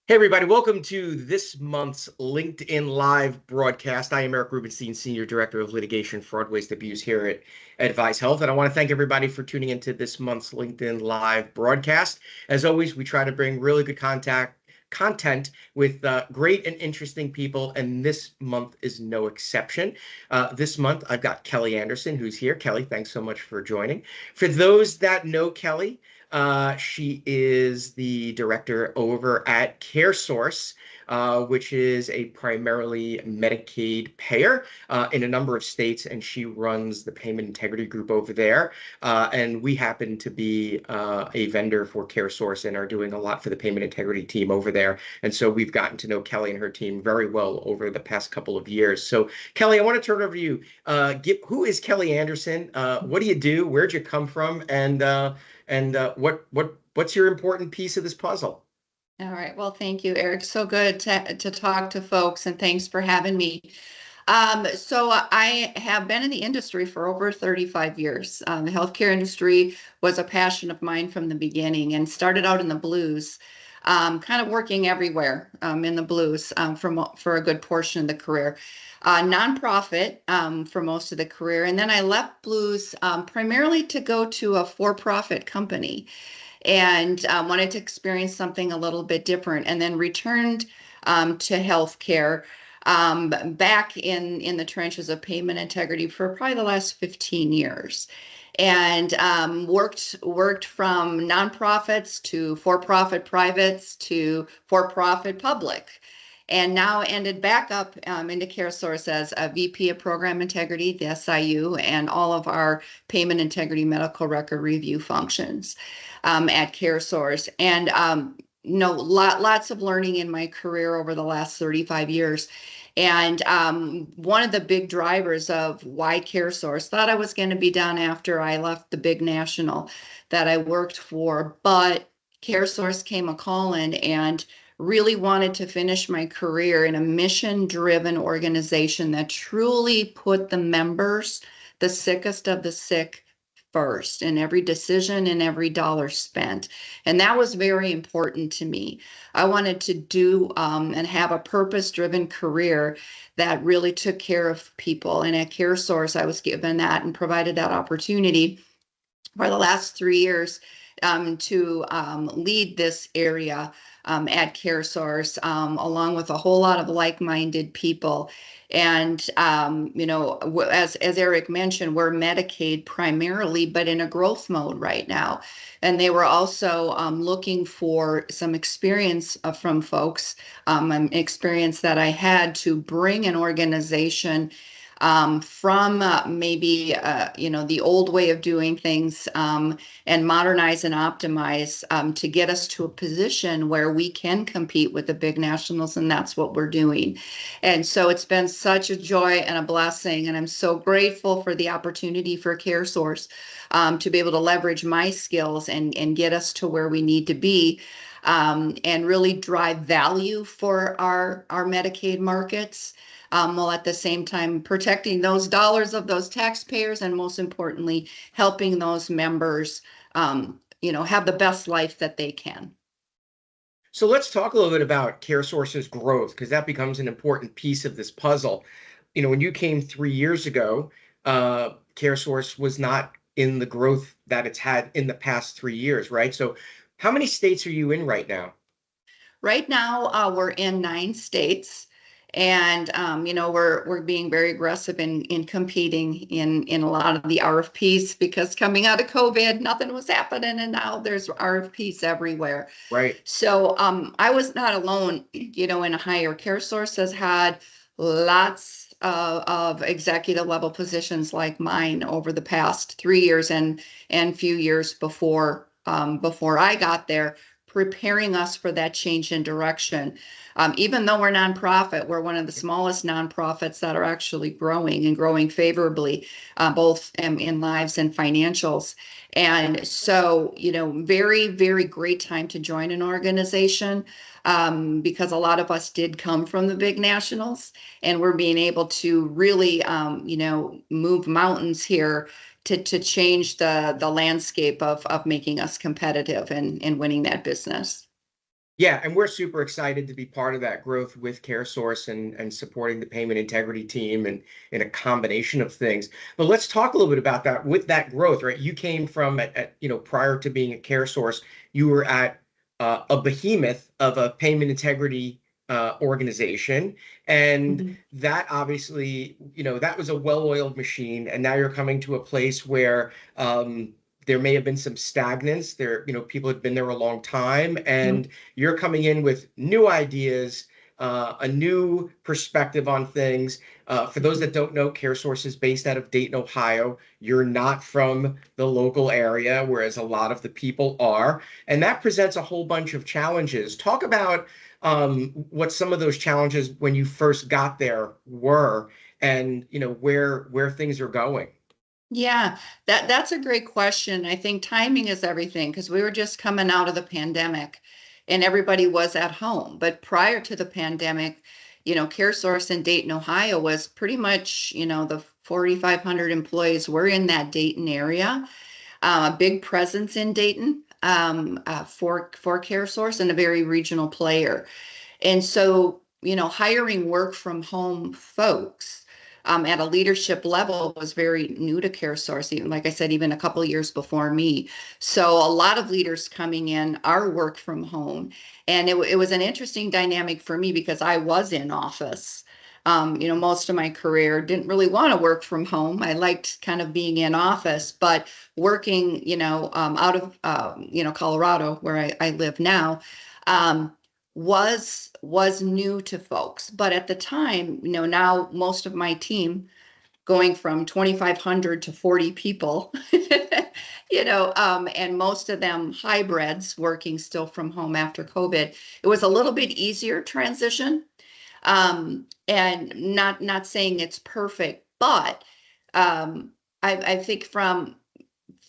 Hey, everybody, welcome to this month's LinkedIn Live broadcast. I am Eric Rubenstein, Senior Director of Litigation, Fraud, Waste, Abuse here at Advise Health. And I want to thank everybody for tuning into this month's LinkedIn Live broadcast. As always, we try to bring really good content with great and interesting people, and this month is no exception. This month, I've got Kelly Anderson, who's here. Kelly, thanks so much for joining. For those that know Kelly, she is the director over at CareSource, which is a primarily Medicaid payer in a number of states, and she runs the payment integrity group over there. And we happen to be a vendor for CareSource and are doing a lot for the payment integrity team over there. And so we've gotten to know Kelly and her team very well over the past couple of years. So, Kelly, I want to turn it over to you. Who is Kelly Anderson? What do you do? Where'd you come from? And what's your important piece of this puzzle? All right. Well, thank you, Eric. So good to talk to folks, and thanks for having me. So I have been in the industry for over 35 years. The healthcare industry was a passion of mine from the beginning and started out in the blues, kind of working everywhere in the blues for a good portion of the career. Nonprofit for most of the career. And then I left blues primarily to go to a for-profit company and wanted to experience something a little bit different, and then returned to healthcare back in the trenches of payment integrity for probably the last 15 years. And worked from nonprofits to for-profit privates to for-profit public, and now ended back up into CareSource as a VP of Program Integrity, the SIU, and all of our payment integrity medical record review functions at CareSource. And lots of learning in my career over the last 35 years. And one of the big drivers of why CareSource thought I was going to be done after I left the big national that I worked for, but CareSource came a calling and really wanted to finish my career in a mission-driven organization that truly put the members, the sickest of the sick, first in every decision and every dollar spent. And that was very important to me. I wanted to do and have a purpose-driven career that really took care of people. And at CareSource, I was given that and provided that opportunity for the last 3 years to lead this area at CareSource, along with a whole lot of like-minded people. And as Eric mentioned, we're Medicaid primarily, but in a growth mode right now. And they were also looking for some experience from folks, experience that I had to bring an organization from maybe the old way of doing things, and modernize and optimize to get us to a position where we can compete with the big nationals, and that's what we're doing. And so it's been such a joy and a blessing, and I'm so grateful for the opportunity for CareSource to be able to leverage my skills and get us to where we need to be. And really drive value for our Medicaid markets, while at the same time protecting those dollars of those taxpayers, and most importantly, helping those members, have the best life that they can. So let's talk a little bit about CareSource's growth, because that becomes an important piece of this puzzle. When you came 3 years ago, CareSource was not in the growth that it's had in the past 3 years, right? So how many states are you in right now? Right now, we're in 9 states, and we're being very aggressive in competing in a lot of the RFPs, because coming out of COVID, nothing was happening, and now there's RFPs everywhere. Right. So I was not alone, in a hire. CareSource has had lots of executive level positions like mine over the past 3 years and few years before I got there, preparing us for that change in direction. Even though we're nonprofit, we're one of the smallest nonprofits that are actually growing and growing favorably, both in lives and financials. And so, very, very great time to join an organization, because a lot of us did come from the big nationals, and we're being able to really, move mountains here to change the landscape of making us competitive and winning that business. Yeah, and we're super excited to be part of that growth with CareSource and supporting the payment integrity team and in a combination of things. But let's talk a little bit about that with that growth, right? You came from prior to being at CareSource, you were at a behemoth of a payment integrity organization, and Mhm. that obviously, that was a well-oiled machine, and now you're coming to a place where there may have been some stagnance there, people had been there a long time, and you're coming in with new ideas, a new perspective on things. For those that don't know, CareSource is based out of Dayton, Ohio. You're not from the local area, whereas a lot of the people are. And that presents a whole bunch of challenges. Talk about what some of those challenges when you first got there were, and where things are going. Yeah, that's a great question. I think timing is everything because we were just coming out of the pandemic and everybody was at home. But prior to the pandemic, CareSource in Dayton, Ohio was pretty much, the 4,500 employees were in that Dayton area. A big presence in Dayton for CareSource and a very regional player. And so, hiring work from home folks at a leadership level was very new to CareSource, even like I said, even a couple of years before me. So a lot of leaders coming in are work from home. And it was an interesting dynamic for me because I was in office. Most of my career didn't really want to work from home. I liked kind of being in office, but working, out of, Colorado, where I live now, um, was new to folks. But at the time, now most of my team going from 2,500 to 40 people, and most of them hybrids working still from home after COVID. It was a little bit easier transition. And not saying it's perfect, but I think from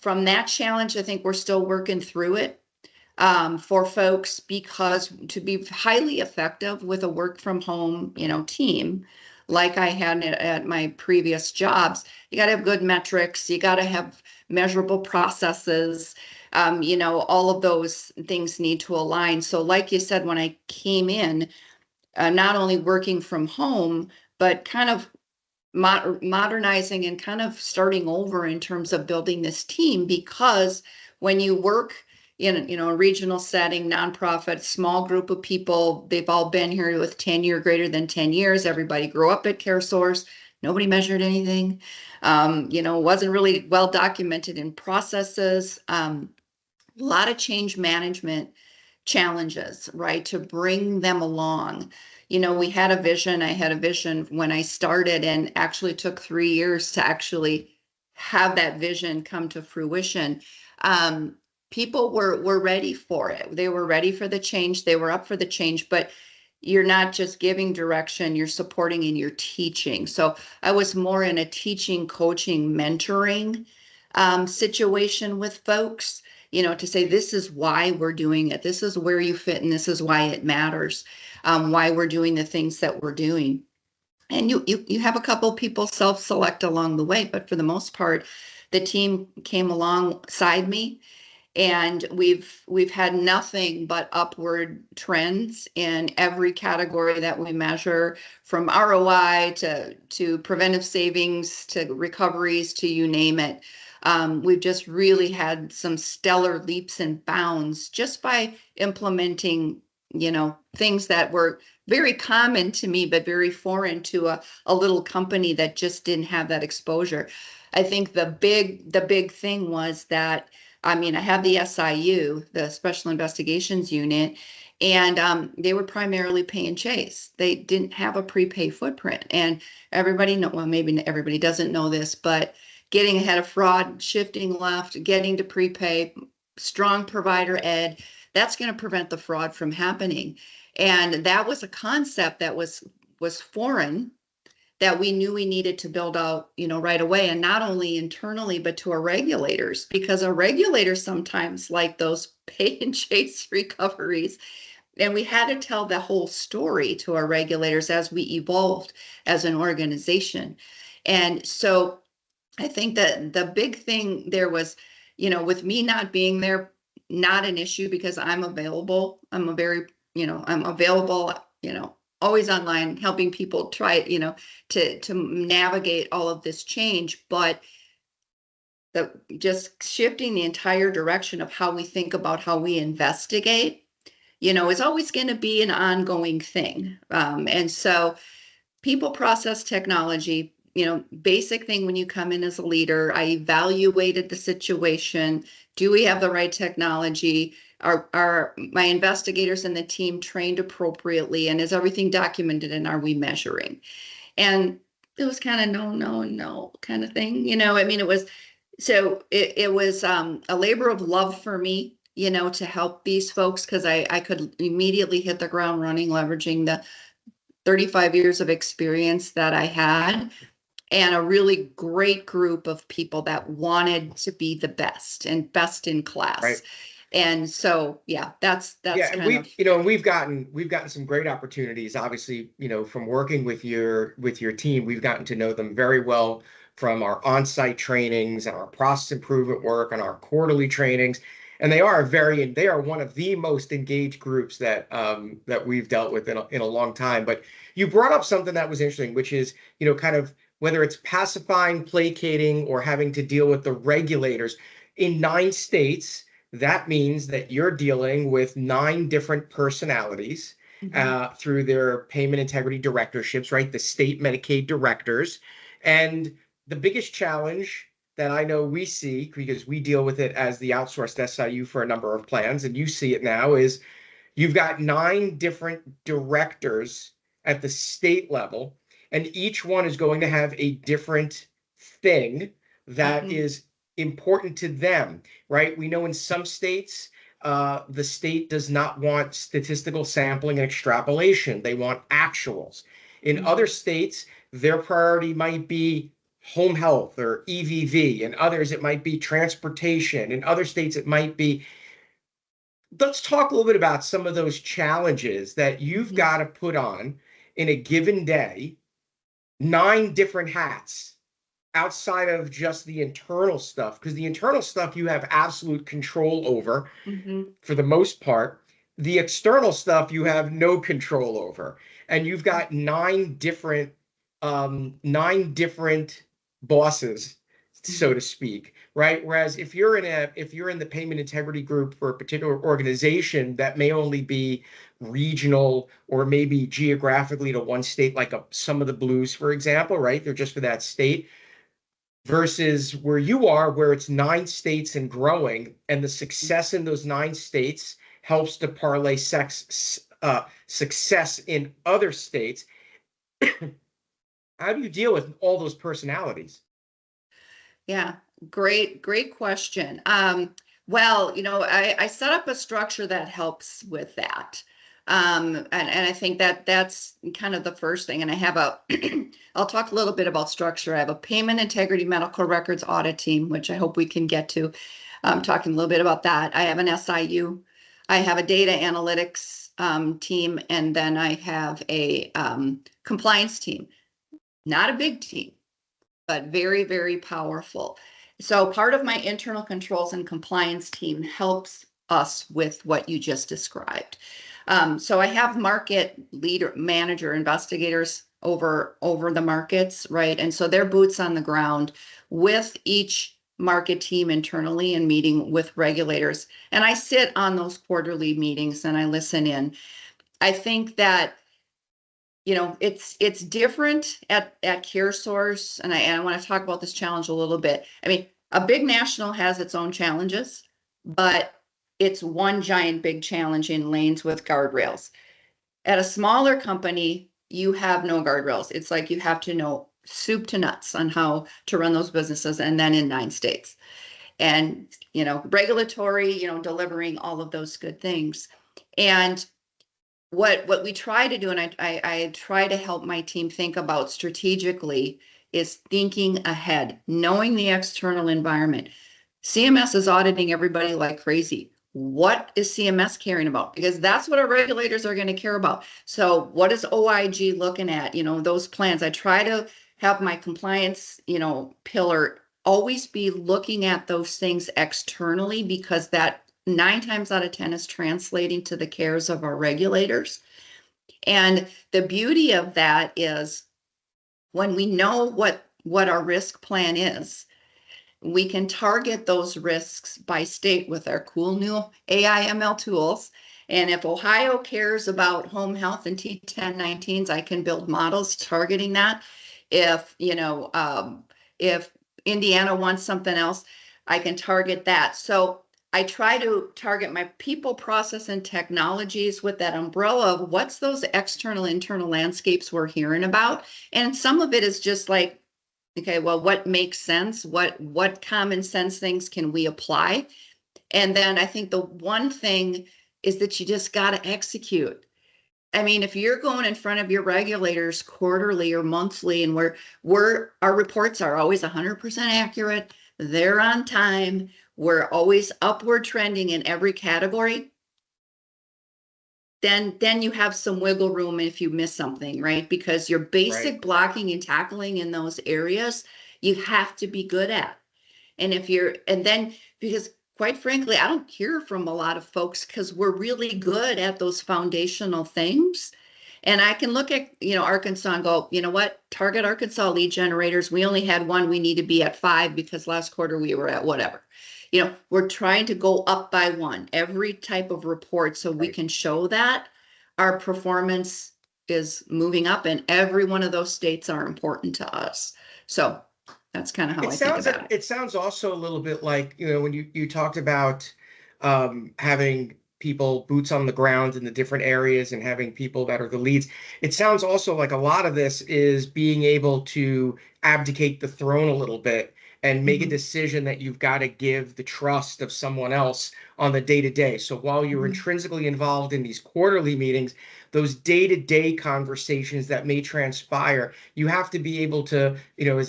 that challenge, I think we're still working through it for folks because to be highly effective with a work from home, team, like I had at my previous jobs, you got to have good metrics, you got to have measurable processes, all of those things need to align. So, like you said, when I came in, not only working from home, but kind of modernizing and kind of starting over in terms of building this team because when you work in a regional setting, nonprofit, small group of people, they've all been here with tenure greater than 10 years. Everybody grew up at CareSource. Nobody measured anything. Wasn't really well documented in processes. A lot of change management challenges, right, to bring them along. We had a vision. I had a vision when I started and actually took 3 years to actually have that vision come to fruition. Um, People were ready for it. They were ready for the change. They were up for the change, but you're not just giving direction, you're supporting and you're teaching. So I was more in a teaching, coaching, mentoring situation with folks, to say this is why we're doing it. This is where you fit and this is why it matters, why we're doing the things that we're doing. And you have a couple people self-select along the way, but for the most part, the team came alongside me and we've had nothing but upward trends in every category that we measure, from ROI to preventive savings to recoveries to you name it. We've just really had some stellar leaps and bounds just by implementing, things that were very common to me, but very foreign to a little company that just didn't have that exposure. I think the big thing was that, I mean, I have the SIU, the Special Investigations Unit, and they were primarily pay and chase. They didn't have a prepay footprint. And everybody know, well, maybe everybody doesn't know this, but getting ahead of fraud, shifting left, getting to prepay, strong provider ed, that's going to prevent the fraud from happening. And that was a concept that was foreign that we knew we needed to build out, right away, and not only internally, but to our regulators, because our regulators sometimes like those pay and chase recoveries. And we had to tell the whole story to our regulators as we evolved as an organization. And so I think that the big thing there was, with me not being there, not an issue because I'm available. I'm a very I'm available, always online, helping people try, to navigate all of this change. But just shifting the entire direction of how we think about how we investigate, is always going to be an ongoing thing. And so people, process, technology, basic thing when you come in as a leader, I evaluated the situation. Do we have the right technology? Are my investigators and the team trained appropriately? And is everything documented, and are we measuring? And it was kind of no, no, no kind of thing. It was, so it was a labor of love for me, to help these folks, because I could immediately hit the ground running, leveraging the 35 years of experience that I had, and a really great group of people that wanted to be the best and best in class. Right. And so, yeah, that's Yeah, and kind of, we've gotten some great opportunities, obviously, from working with your team. We've gotten to know them very well from our on-site trainings and our process improvement work and our quarterly trainings. And they are one of the most engaged groups that we've dealt with in a long time. But you brought up something that was interesting, which is, kind of whether it's pacifying, placating, or having to deal with the regulators in 9 states. That means that you're dealing with 9 different personalities through their payment integrity directorships, right? The state Medicaid directors. And the biggest challenge that I know we see, because we deal with it as the outsourced SIU for a number of plans, and you see it now, is you've got 9 different directors at the state level, and each one is going to have a different thing that is important to them, right? We know in some states, the state does not want statistical sampling and extrapolation. They want actuals. In other states, their priority might be home health or EVV. In others, it might be transportation. In other states, it might be. Let's talk a little bit about some of those challenges that you've got to put on in a given day, 9 different hats outside of just the internal stuff, because the internal stuff you have absolute control over for the most part. The external stuff you have no control over, and you've got 9 different bosses, so to speak, right? Whereas if you're in the payment integrity group for a particular organization that may only be regional or maybe geographically to one state, like some of the Blues, for example, right? They're just for that state. Versus where you are, where it's 9 states and growing, and the success in those 9 states helps to parlay success in other states. How do you deal with all those personalities? Yeah, great question. Well, I set up a structure that helps with that. And I think that's kind of the first thing. And I have I'll talk a little bit about structure. I have a payment integrity medical records audit team, which I hope we can get to, talking a little bit about that. I have an SIU. I have a data analytics team, and then I have a compliance team. Not a big team, but very, very powerful. So part of my internal controls and compliance team helps us with what you just described. So I have market leader, manager, investigators over the markets, right? And so they're boots on the ground with each market team internally and meeting with regulators. And I sit on those quarterly meetings and I listen in. I think that it's different at CareSource, and I want to talk about this challenge a little bit. I mean, a big national has its own challenges, but it's one giant big challenge in lanes with guardrails. At a smaller company, you have no guardrails. It's like you have to know soup to nuts on how to run those businesses, and then in 9 states. And, regulatory, delivering all of those good things. And what we try to do, and I try to help my team think about strategically, is thinking ahead, knowing the external environment. CMS is auditing everybody like crazy. What is CMS caring about? Because that's what our regulators are going to care about. So what is OIG looking at? Those plans. I try to have my compliance, pillar always be looking at those things externally, because that 9 times out of 10 is translating to the cares of our regulators. And the beauty of that is when we know what our risk plan is, we can target those risks by state with our cool new AI ML tools. And if Ohio cares about home health and T1019s, I can build models targeting that. If, if Indiana wants something else, I can target that. So I try to target my people, process, and technologies with that umbrella of what's those external, internal landscapes we're hearing about. And some of it is just like, okay, well, what makes sense? What common sense things can we apply? And then I think the one thing is that you just got to execute. I mean, if you're going in front of your regulators quarterly or monthly, and our reports are always 100% accurate, they're on time, we're always upward trending in every category, then you have some wiggle room if you miss something, right? Because your basic blocking and tackling in those areas, you have to be good at. And then because quite frankly, I don't hear from a lot of folks because we're really good at those foundational things. And I can look at, Arkansas and go, you know what, target Arkansas lead generators. We only had one, we need to be at 5 because last quarter we were at whatever. We're trying to go up by 1 every type of report so we can show that our performance is moving up and every one of those states are important to us. So that's kind of how I think about it. It sounds also a little bit like, when you talked about having people boots on the ground in the different areas and having people that are the leads. It sounds also like a lot of this is being able to abdicate the throne a little bit and make a decision that you've got to give the trust of someone else on the day-to-day. So while you're intrinsically involved in these quarterly meetings, those day-to-day conversations that may transpire, you have to be able to,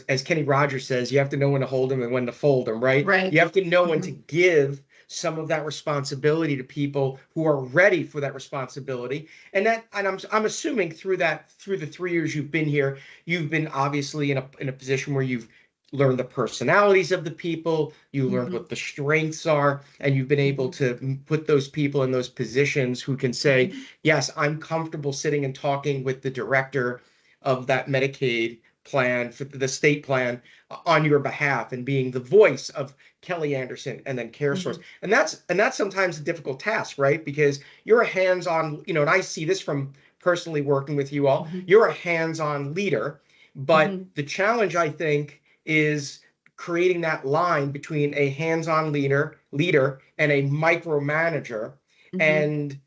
as Kenny Rogers says, you have to know when to hold them and when to fold them, right? Right. You have to know when to give some of that responsibility to people who are ready for that responsibility. And I'm assuming through the 3 years you've been here, you've been obviously in a position where you've learned the personalities of the people, you learned what the strengths are, and you've been able to put those people in those positions who can say, yes, I'm comfortable sitting and talking with the director of that Medicaid plan, for the state plan, on your behalf, and being the voice of Kelly Anderson and then CareSource. And that's sometimes a difficult task, right? Because you're a hands-on, and I see this from personally working with you all, you're a hands-on leader, but the challenge, I think, is creating that line between a hands-on leader and a micromanager, and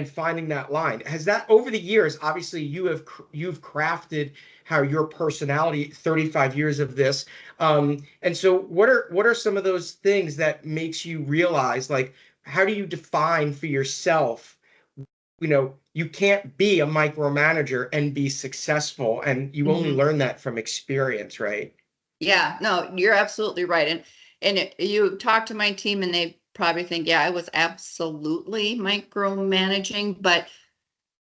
finding that line. Has that, over the years, obviously you've crafted how your personality, 35 years of this, and so what are some of those things that makes you realize, like, how do you define for yourself, you can't be a micromanager and be successful, and you only learn that from experience, right? Yeah, no, you're absolutely right. And you talk to my team and they probably think, yeah, I was absolutely micromanaging. But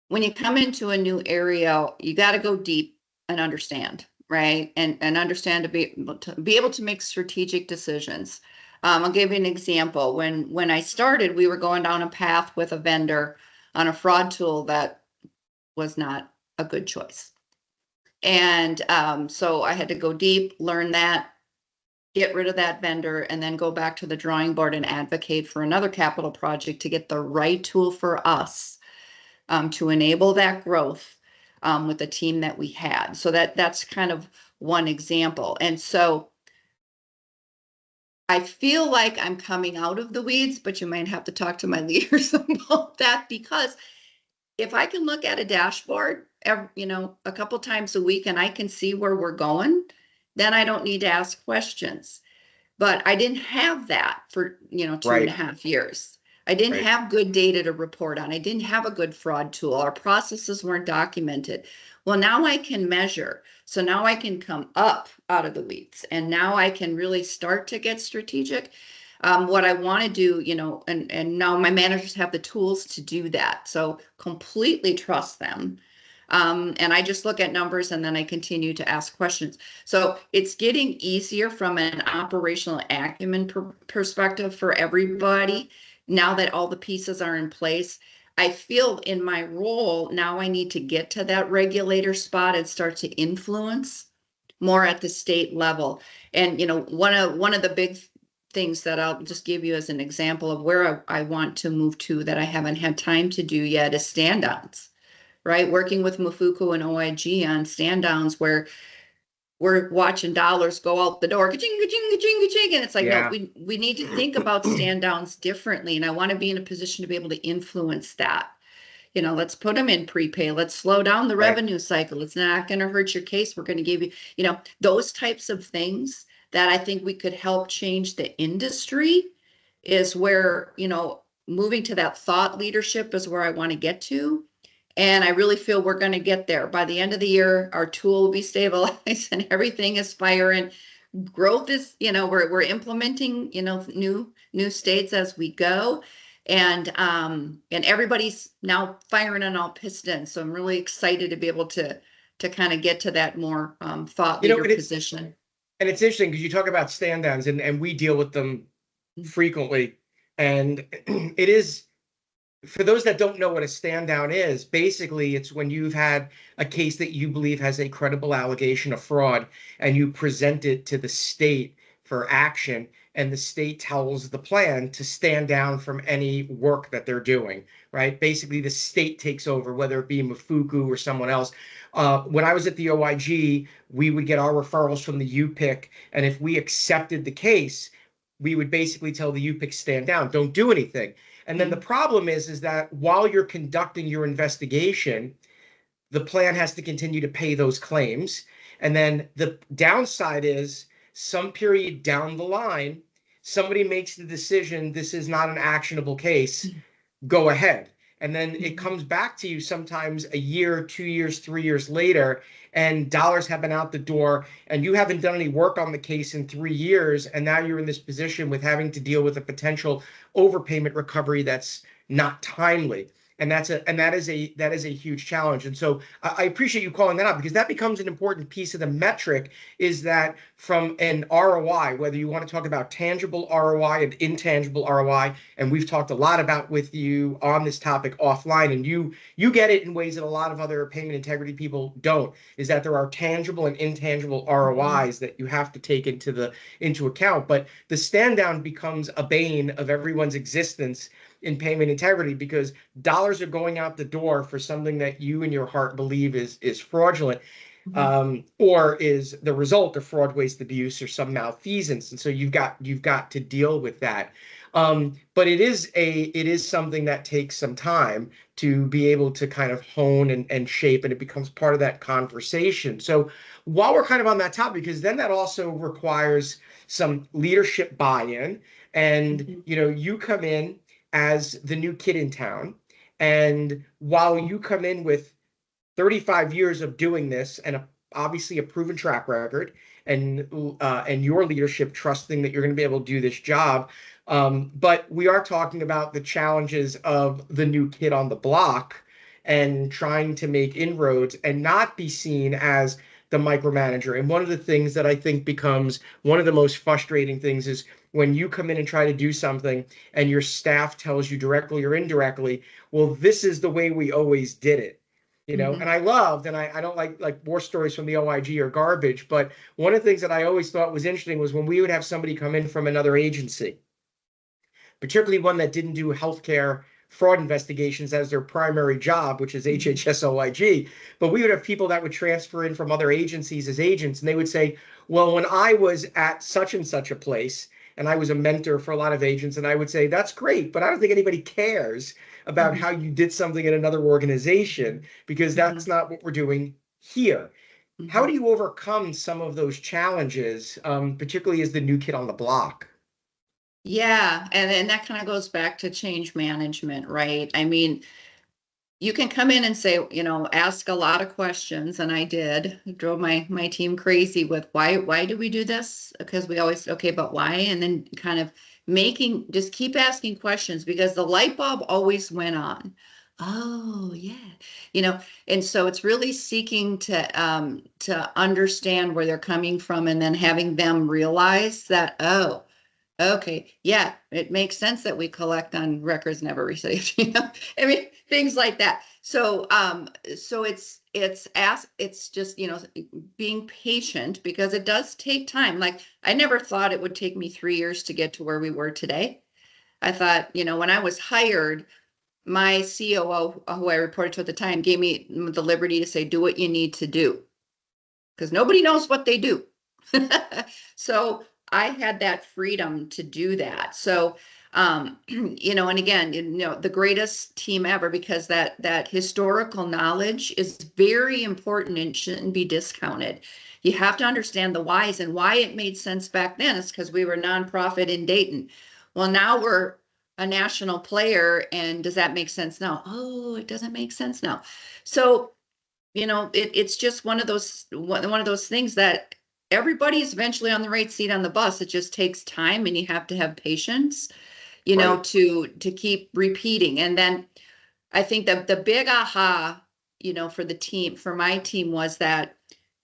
when you come into a new area, you got to go deep and understand, right? And understand to be able to make strategic decisions. I'll give you an example. When I started, we were going down a path with a vendor on a fraud tool that was not a good choice. And so I had to go deep, learn that, get rid of that vendor, and then go back to the drawing board and advocate for another capital project to get the right tool for us to enable that growth with the team that we had. So that's kind of one example. And so I feel like I'm coming out of the weeds, but you might have to talk to my leaders about that, because if I can look at a dashboard, a couple times a week, and I can see where we're going, then I don't need to ask questions. But I didn't have that for, 2.5 years. I didn't have good data to report on. I didn't have a good fraud tool. Our processes weren't documented. Well, now I can measure. So now I can come up out of the weeds, and now I can really start to get strategic. What I want to do, and now my managers have the tools to do that. So completely trust them. And I just look at numbers and then I continue to ask questions. So it's getting easier from an operational acumen perspective for everybody now that all the pieces are in place. I feel in my role now I need to get to that regulator spot and start to influence more at the state level. And one of the big things that I'll just give you as an example of where I want to move to that I haven't had time to do yet is stand downs, right? Working with Mafuku and OIG on stand downs where we're watching dollars go out the door, ka-ching, ka-ching, ka-ching, ka-ching. And it's like, no, Yeah. we need to think about stand downs differently. And I want to be in a position to be able to influence that. Let's put them in prepay. Let's slow down the Right. revenue cycle. It's not going to hurt your case. We're going to give you, those types of things that I think we could help change the industry is where, moving to that thought leadership is where I want to get to. And I really feel we're going to get there. By the end of the year, our tool will be stabilized and everything is firing. Growth is, we're implementing, new states as we go. And everybody's now firing on all pistons. So I'm really excited to be able to kind of get to that more thought leader position. And it's interesting because you talk about stand downs and we deal with them frequently. And it is, for those that don't know what a stand down is, basically it's when you've had a case that you believe has a credible allegation of fraud and you present it to the state for action, and the state tells the plan to stand down from any work that they're doing, right? Basically, the state takes over, whether it be Mafuku or someone else. When I was at the OIG, we would get our referrals from the UPIC, and if we accepted the case, we would basically tell the UPIC stand down, don't do anything. And then the problem is that while you're conducting your investigation, the plan has to continue to pay those claims. And then the downside is some period down the line, somebody makes the decision, this is not an actionable case, go ahead. And then it comes back to you sometimes a year, 2 years, 3 years later, and dollars have been out the door and you haven't done any work on the case in 3 years. And now you're in this position with having to deal with a potential overpayment recovery that's not timely. And that is a huge challenge. And so I appreciate you calling that out because that becomes an important piece of the metric, is that from an ROI, whether you want to talk about tangible ROI and intangible ROI, and we've talked a lot about with you on this topic offline, and you get it in ways that a lot of other payment integrity people don't, is that there are tangible and intangible ROIs that you have to take into account. But the stand down becomes a bane of everyone's existence in payment integrity because dollars are going out the door for something that you in your heart believe is fraudulent, or is the result of fraud, waste, abuse, or some malfeasance. And so you've got to deal with that. But it is something that takes some time to be able to kind of hone and shape, and it becomes part of that conversation. So while we're kind of on that topic, because then that also requires some leadership buy-in, and you come in as the new kid in town. And while you come in with 35 years of doing this and obviously a proven track record, and your leadership trusting that you're going to be able to do this job, but we are talking about the challenges of the new kid on the block and trying to make inroads and not be seen as the micromanager. And one of the things that I think becomes one of the most frustrating things is when you come in and try to do something and your staff tells you directly or indirectly, well, this is the way we always did it. And I don't like war stories from the OIG or garbage, but one of the things that I always thought was interesting was when we would have somebody come in from another agency, particularly one that didn't do healthcare fraud investigations as their primary job, which is HHS OIG. But we would have people that would transfer in from other agencies as agents, and they would say, well, when I was at such and such a place, and I was a mentor for a lot of agents, and I would say, that's great, but I don't think anybody cares about how you did something in another organization, because that's not what we're doing here. How do you overcome some of those challenges, particularly as the new kid on the block? Yeah, and that kind of goes back to change management, right? I mean, you can come in and say, ask a lot of questions, and I did. It drove my team crazy with why do we do this? Because we always, okay, but why? And then kind of just keep asking questions, because the light bulb always went on Oh, yeah. You know, and so it's really seeking to understand where they're coming from and then having them realize that, oh, okay, yeah, it makes sense that we collect on records never received, you know. I mean, things like that. So it's just, you know, being patient because it does take time. Like I never thought it would take me 3 years to get to where we were today. I thought, you know, when I was hired, my COO, who I reported to at the time, gave me the liberty to say, do what you need to do, because nobody knows what they do. So I had that freedom to do that. So, you know, and again, you know, the greatest team ever, because that historical knowledge is very important and shouldn't be discounted. You have to understand the whys and why it made sense back then. Is because we were a nonprofit in Dayton. Well, now we're a national player, and does that make sense now? Oh, it doesn't make sense now. So you know, it's just one of those things that everybody's eventually on the right seat on the bus. It just takes time, and you have to have patience, you know, Right. to keep repeating. And then I think that the big aha, you know, for the team, for my team, was that,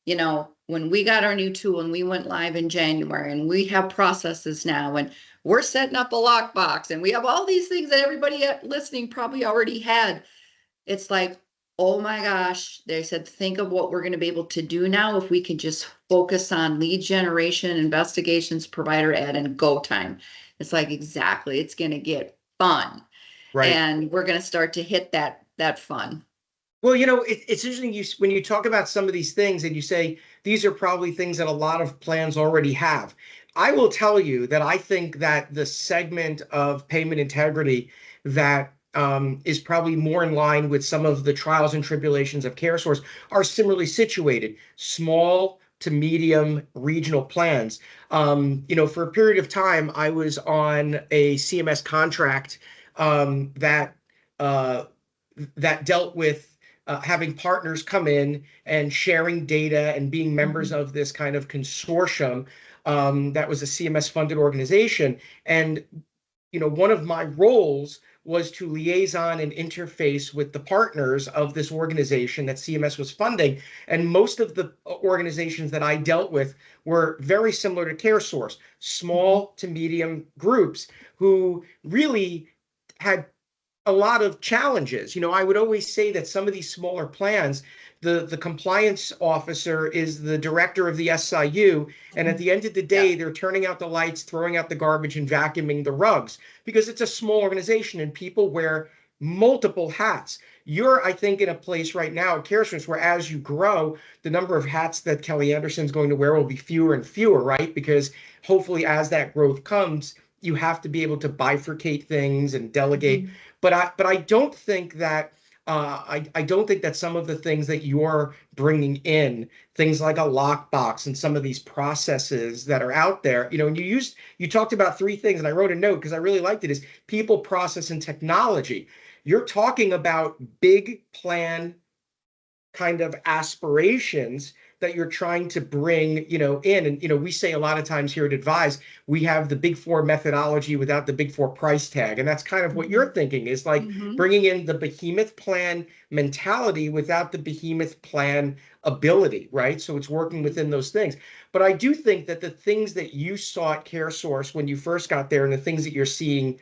you know, when we got our new tool and we went live in January, and we have processes now, and we're setting up a lockbox, and we have all these things that everybody listening probably already had. It's like, oh my gosh, they said, think of what we're going to be able to do now if we can just focus on lead generation, investigations, provider ad, and go time. It's like, exactly, it's going to get fun. Right. And we're going to start to hit that fun. Well, it's interesting when you talk about some of these things and you say these are probably things that a lot of plans already have. I will tell you that I think that the segment of payment integrity that is probably more in line with some of the trials and tribulations of CareSource are similarly situated, small to medium regional plans. For a period of time, I was on a CMS contract that that dealt with having partners come in and sharing data and being members Mhm. of this kind of consortium that was a CMS funded organization. And one of my roles was to liaison and interface with the partners of this organization that CMS was funding. And most of the organizations that I dealt with were very similar to CareSource, Mhm. small to medium groups who really had a lot of challenges. I would always say that some of these smaller plans, the compliance officer is the director of the SIU, and at the end of the Yeah. day, they're turning out the lights, throwing out the garbage, and vacuuming the rugs because it's a small organization and people wear multiple hats. You're, I think, in a place right now at CareSource where as you grow, the number of hats that Kelly Anderson's going to wear will be fewer and fewer, right? Because hopefully as that growth comes, you have to be able to bifurcate things and delegate. Mhm. But I don't think that I don't think that some of the things that you're bringing in, things like a lockbox and some of these processes that are out there, and you talked about three things, and I wrote a note because I really liked it, is people, process, and technology. You're talking about big plan kind of aspirations that you're trying to bring, in. And, we say a lot of times here at Advise, we have the big four methodology without the big four price tag. And that's kind of what you're Mhm. thinking is like Mhm. bringing in the behemoth plan mentality without the behemoth plan ability, right? So it's working within those things. But I do think that the things that you saw at CareSource when you first got there and the things that you're seeing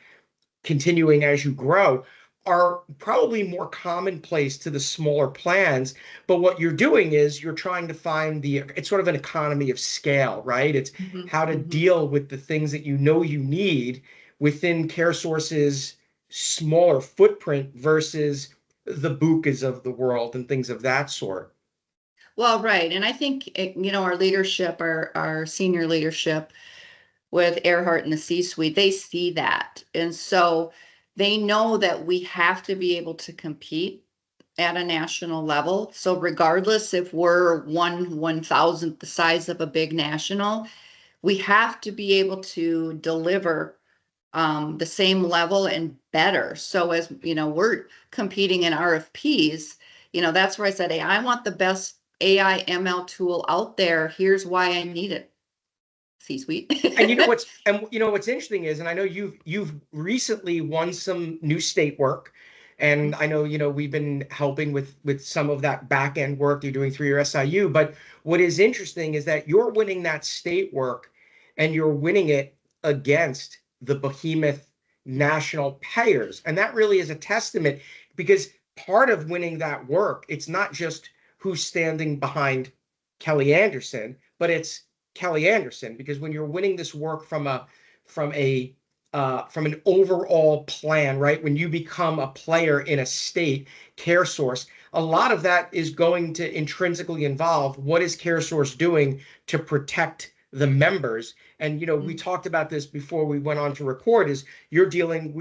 continuing as you grow are probably more commonplace to the smaller plans. But what you're doing is you're trying to find it's sort of an economy of scale, right? It's Mhm. how to Mhm. deal with the things that you need within CareSource's smaller footprint versus the Bucas of the world and things of that sort. Well, right. And I think, you know, our leadership, our senior leadership with Earhart and the C-suite, they see that. And so they know that we have to be able to compete at a national level. So regardless if we're 1/1000th the size of a big national, we have to be able to deliver the same level and better. So as you know, we're competing in RFPs, you know, that's where I said, hey, I want the best AI ML tool out there. Here's why I need it. C-suite. And what's interesting is, and I know you've recently won some new state work. And I know, we've been helping with some of that back end work you're doing through your SIU. But what is interesting is that you're winning that state work and you're winning it against the behemoth national payers. And that really is a testament because part of winning that work, it's not just who's standing behind Kelly Anderson, but it's Kelly Anderson. Because when you're winning this work from a from an overall plan, right? When you become a player in a state care source, a lot of that is going to intrinsically involve what is care source doing to protect the members. And we talked about this before we went on to record, is you're dealing,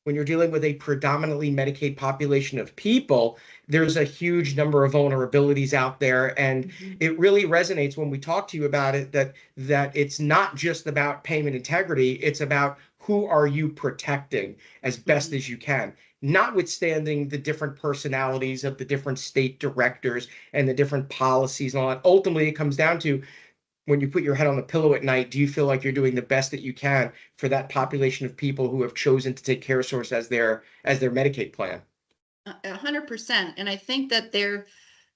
when you're dealing with a predominantly Medicaid population of people, there's a huge number of vulnerabilities out there. And it really resonates when we talk to you about it, that it's not just about payment integrity, it's about who are you protecting as best as you can, notwithstanding the different personalities of the different state directors and the different policies and all that. Ultimately, it comes down to, when you put your head on the pillow at night, do you feel like you're doing the best that you can for that population of people who have chosen to take CareSource as their Medicaid plan? 100%. And I think that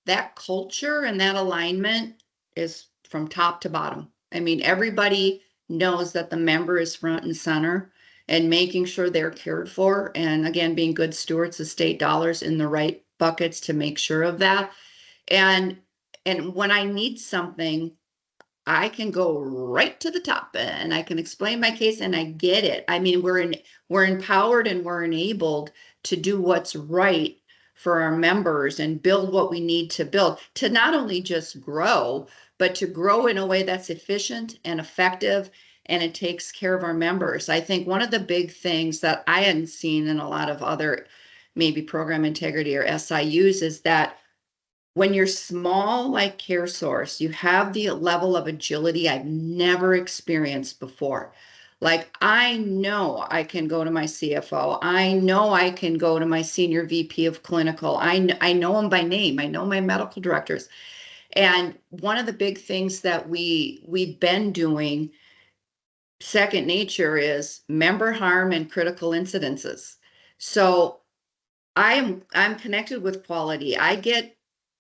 that culture and that alignment is from top to bottom. I mean, everybody knows that the member is front and center and making sure they're cared for. And again, being good stewards of state dollars in the right buckets to make sure of that. And when I need something, I can go right to the top and I can explain my case and I get it. I mean, we're empowered and we're enabled to do what's right for our members and build what we need to build, to not only just grow, but to grow in a way that's efficient and effective, and it takes care of our members. I think one of the big things that I hadn't seen in a lot of other maybe program integrity or SIUs is that when you're small like CareSource, you have the level of agility I've never experienced before. Like, I know I can go to my CFO. I know I can go to my senior VP of clinical. I know them by name. I know my medical directors. And one of the big things that we've been doing, second nature, is member harm and critical incidences. So I'm connected with quality.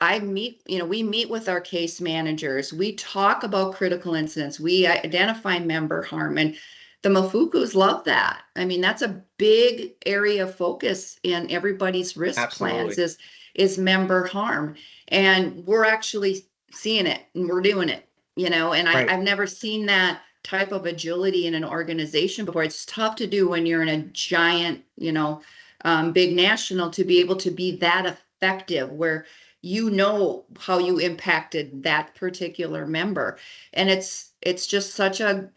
We meet with our case managers. We talk about critical incidents. We identify member harm, and the Mafukus love that. I mean, that's a big area of focus in everybody's risk Absolutely. plans is member harm. And we're actually seeing it and we're doing it, and Right. I've never seen that type of agility in an organization before. It's tough to do when you're in a giant, big national, to be able to be that effective where how you impacted that particular member. And it's just such a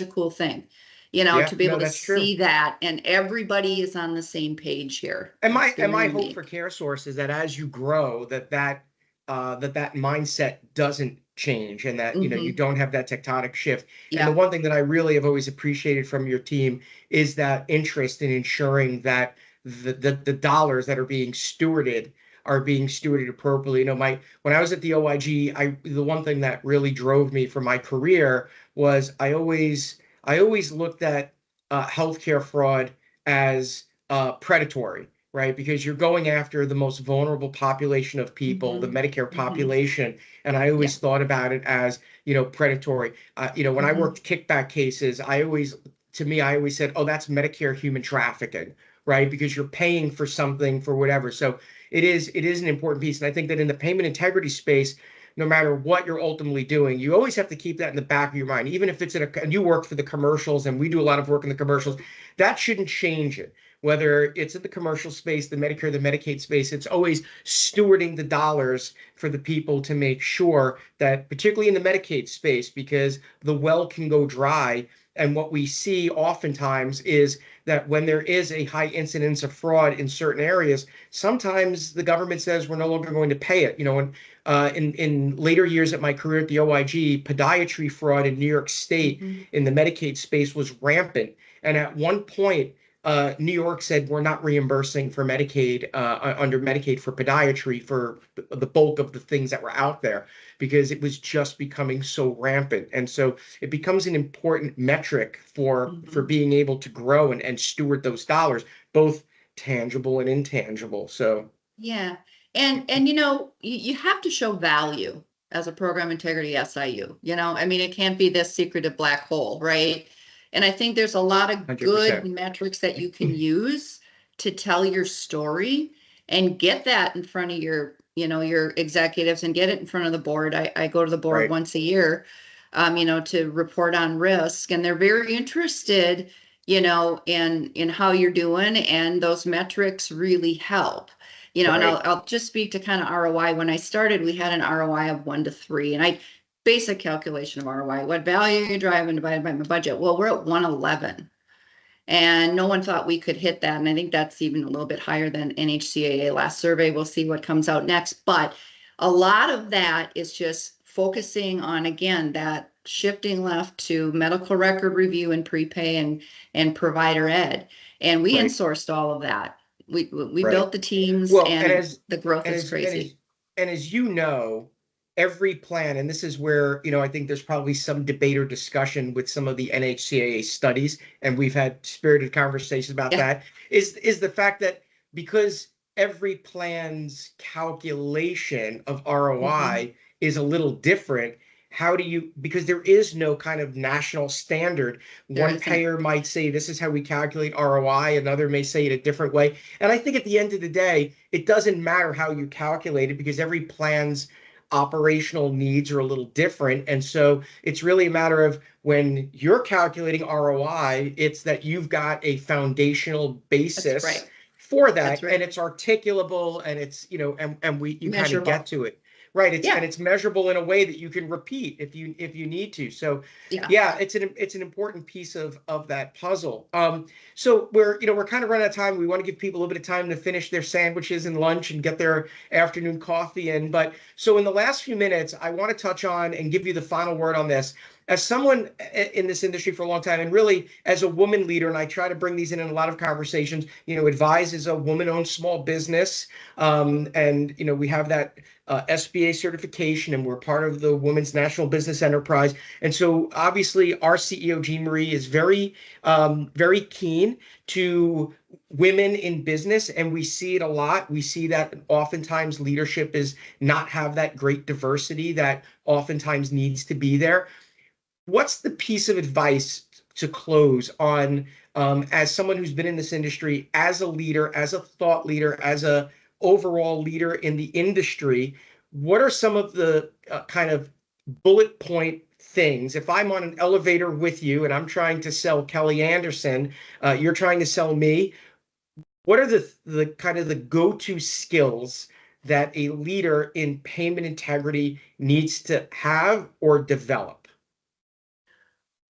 cool thing, Yeah, to be no, able to that's true. see that and everybody is on the same page here. And It's my very hope for unique. CareSource is that as you grow, that mindset doesn't change, and that you Hmm. don't have that tectonic shift. And the Yeah. one thing that I really have always appreciated from your team is that interest in ensuring that the dollars that are being stewarded appropriately. When I was at the OIG, the one thing that really drove me for my career was I always looked at healthcare fraud as predatory, right? Because you're going after the most vulnerable population of people, the Hmm. Medicare Hmm. population. And I Yeah. always thought about it as, predatory. When I Hmm. worked kickback cases, I always said, oh, that's Medicare human trafficking, right? Because you're paying for something for whatever. So it is an important piece. And I think that in the payment integrity space, no matter what you're ultimately doing, you always have to keep that in the back of your mind. Even if it's and you work for the commercials, and we do a lot of work in the commercials, that shouldn't change it. Whether it's in the commercial space, the Medicare, the Medicaid space, it's always stewarding the dollars for the people to make sure that, particularly in the Medicaid space, because the well can go dry. And what we see oftentimes is that when there is a high incidence of fraud in certain areas, sometimes the government says we're no longer going to pay it. In later years of my career at the OIG, podiatry fraud in New York State Hmm. in the Medicaid space was rampant. And at one point, New York said we're not reimbursing for Medicaid, under Medicaid for podiatry for the bulk of the things that were out there because it was just becoming so rampant. And so it becomes an important metric for Mhm. being able to grow and steward those dollars, both tangible and intangible. So Yeah. And you have to show value as a program integrity SIU. I mean, it can't be this secretive black hole, right? And I think there's a lot of good 100%. metrics that you can use to tell your story and get that in front of your executives and get it in front of the board. I go to the board Right, once a year, to report on risk, and they're very interested, in how you're doing, and those metrics really help. And right, I'll just speak to kind of ROI. When I started, we had an ROI of 1 to 3, and basic calculation of ROI, what value you're driving divided by my budget. Well, we're at 111, and no one thought we could hit that. And I think that's even a little bit higher than NHCAA last survey. We'll see what comes out next. But a lot of that is just focusing on, again, that shifting left to medical record review and prepay and provider ed. And we right, insourced all of that. We right. built the teams, Well, and the growth and is as and crazy. as and as you know, every plan, and this is where, I think there's probably some debate or discussion with some of the NHCAA studies, and we've had spirited conversations about Yeah, that, is the fact that because every plan's calculation of hmm, ROI is a little different, how do you, because there is no kind of national standard. there One isn't. payer might say this is how we calculate ROI, another may say it a different way. And I think at the end of the day, it doesn't matter how you calculate it because every plan's operational needs are a little different. And so it's really a matter of when you're calculating ROI, it's that you've got a foundational That's basis right. for That's that and right. it's articulable and it's, and we you kind of get Measurable. to it. Right. Yeah. It's measurable in a way that you can repeat if you need to. So Yeah. yeah, it's an important piece of that puzzle. So we're kind of running out of time. We want to give people a little bit of time to finish their sandwiches and lunch and get their afternoon coffee in. But so in the last few minutes, I want to touch on and give you the final word on this. As someone in this industry for a long time, and really as a woman leader, and I try to bring these in a lot of conversations. Advise is a woman-owned small business, and we have that SBA certification, and we're part of the Women's National Business Enterprise. And so, obviously, our CEO Jean Marie is very keen to women in business, and we see it a lot. We see that oftentimes leadership is not have that great diversity that oftentimes needs to be there. What's the piece of advice to close on, as someone who's been in this industry, as a leader, as a thought leader, as a overall leader in the industry? What are some of the kind of bullet point things? If I'm on an elevator with you and I'm trying to sell Kelly Anderson, you're trying to sell me. What are the kind of the go-to skills that a leader in payment integrity needs to have or develop?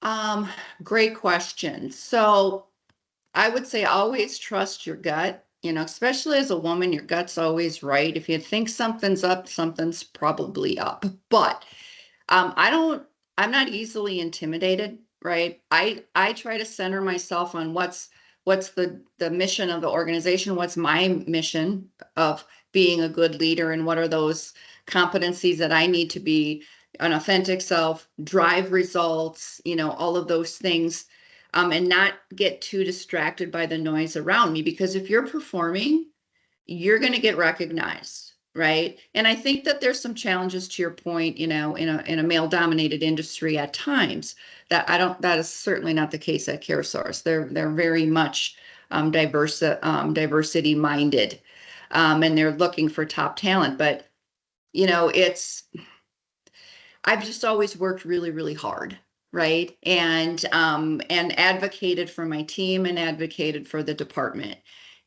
Um, Great question. So I would say always trust your gut, especially as a woman, your gut's always right. If you think something's up, something's probably up. But I'm not easily intimidated, right? I try to center myself on what's the mission of the organization, what's my mission of being a good leader, and what are those competencies that I need to be an authentic self, drive results, all of those things, and not get too distracted by the noise around me. Because if you're performing, you're going to get recognized, right? And I think that there's some challenges, to your point, in a male dominated industry at times. That is certainly not the case at CareSource. They're very much diversity minded, and they're looking for top talent. But it's I've just always worked really, really hard, right? And advocated for my team and advocated for the department.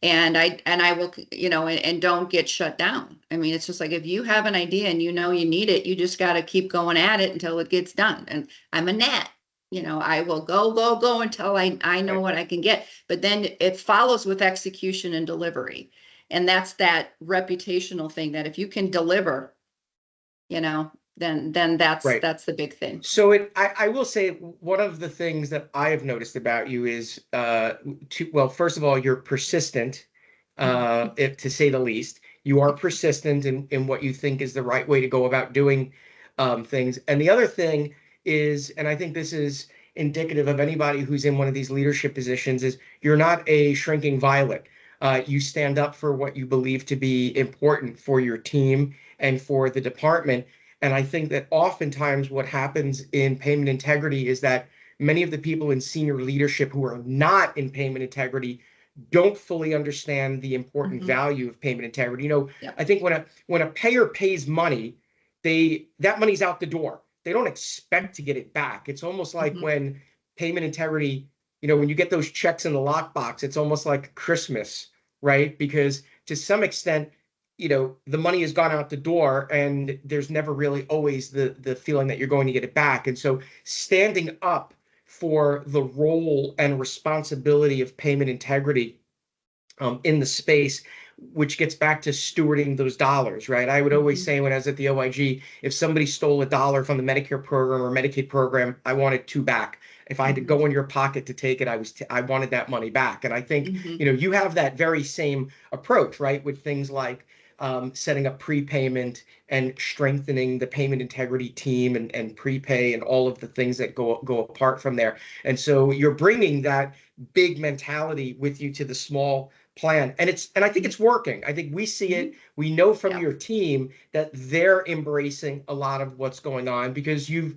And I will, and don't get shut down. I mean, it's just like, if you have an idea and you need it, you just got to keep going at it until it gets done. And I'm a gnat. I will go, go, go until I know Right. what I can get. But then it follows with execution and delivery. And that's that reputational thing, that if you can deliver, you know, then that's Right. that's the big thing. So I will say one of the things that I have noticed about you is, well, first of all, you're persistent, Mhm. if, to say the least. You are persistent in what you think is the right way to go about doing things. And the other thing is, and I think this is indicative of anybody who's in one of these leadership positions, is you're not a shrinking violet. You stand up for what you believe to be important for your team and for the department. And I think that oftentimes what happens in payment integrity is that many of the people in senior leadership who are not in payment integrity don't fully understand the important Mhm. value of payment integrity. Yep. I think when a payer pays money, that money's out the door. They don't expect to get it back. It's almost like Mhm. when payment integrity, when you get those checks in the lockbox, it's almost like Christmas, right? Because to some extent, the money has gone out the door and there's never really always the feeling that you're going to get it back. And so standing up for the role and responsibility of payment integrity in the space, which gets back to stewarding those dollars, right? I would always Mhm. say when I was at the OIG, if somebody stole a dollar from the Medicare program or Medicaid program, I wanted two back. If I had to Mhm. go in your pocket to take it, I wanted that money back. And I think, Mhm. you have that very same approach, right? With things like setting up prepayment and strengthening the payment integrity team and prepay and all of the things that go apart from there. And so you're bringing that big mentality with you to the small plan, and I think it's working. I think we see it. Mhm. We know from Yep. your team that they're embracing a lot of what's going on because you've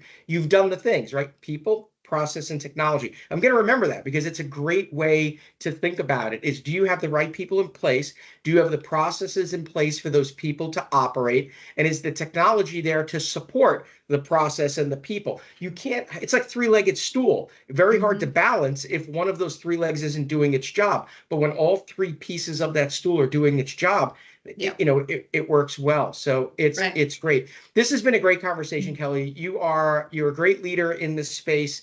done the things, right? People, process, and technology. I'm going to remember that because it's a great way to think about it. Is, do you have the right people in place? Do you have the processes in place for those people to operate? And is the technology there to support the process and the people? You can't, it's like three-legged stool, very hard to Mhm. balance if one of those three legs isn't doing its job. But when all three pieces of that stool are doing its job, Yep. it works well. So it's Right. it's great. This has been a great conversation, Kelly. You're a great leader in this space.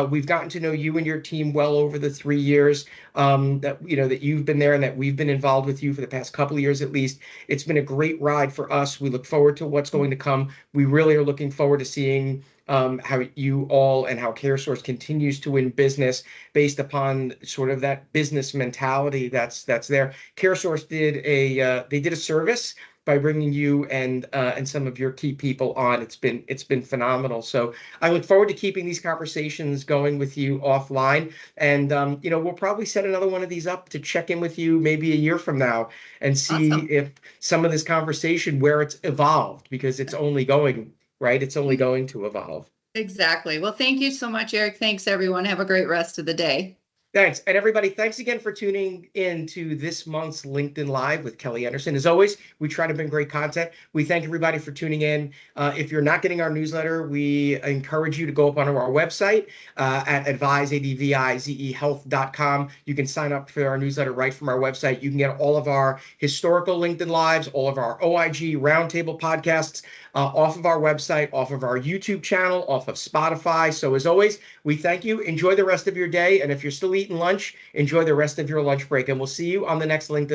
We've gotten to know you and your team well over the 3 years that you've been there and that we've been involved with you for the past couple of years at least. It's been a great ride for us. We look forward to what's going to come. We really are looking forward to seeing how you all and how CareSource continues to win business based upon sort of that business mentality that's there. CareSource they did a service by bringing you and some of your key people on. It's been phenomenal. So I look forward to keeping these conversations going with you offline, and we'll probably set another one of these up to check in with you maybe a year from now and see Awesome. if some of this conversation where it's evolved, because it's only going right. It's only going to evolve. Exactly. Well, thank you so much, Eric. Thanks, everyone. Have a great rest of the day. Thanks. And everybody, thanks again for tuning in to this month's LinkedIn Live with Kelly Anderson. As always, we try to bring great content. We thank everybody for tuning in. If you're not getting our newsletter, we encourage you to go up onto our website at advizehealth.com. You can sign up for our newsletter right from our website. You can get all of our historical LinkedIn Lives, all of our OIG roundtable podcasts off of our website, off of our YouTube channel, off of Spotify. So as always, we thank you. Enjoy the rest of your day. And if you're still eating lunch, enjoy the rest of your lunch break. And we'll see you on the next LinkedIn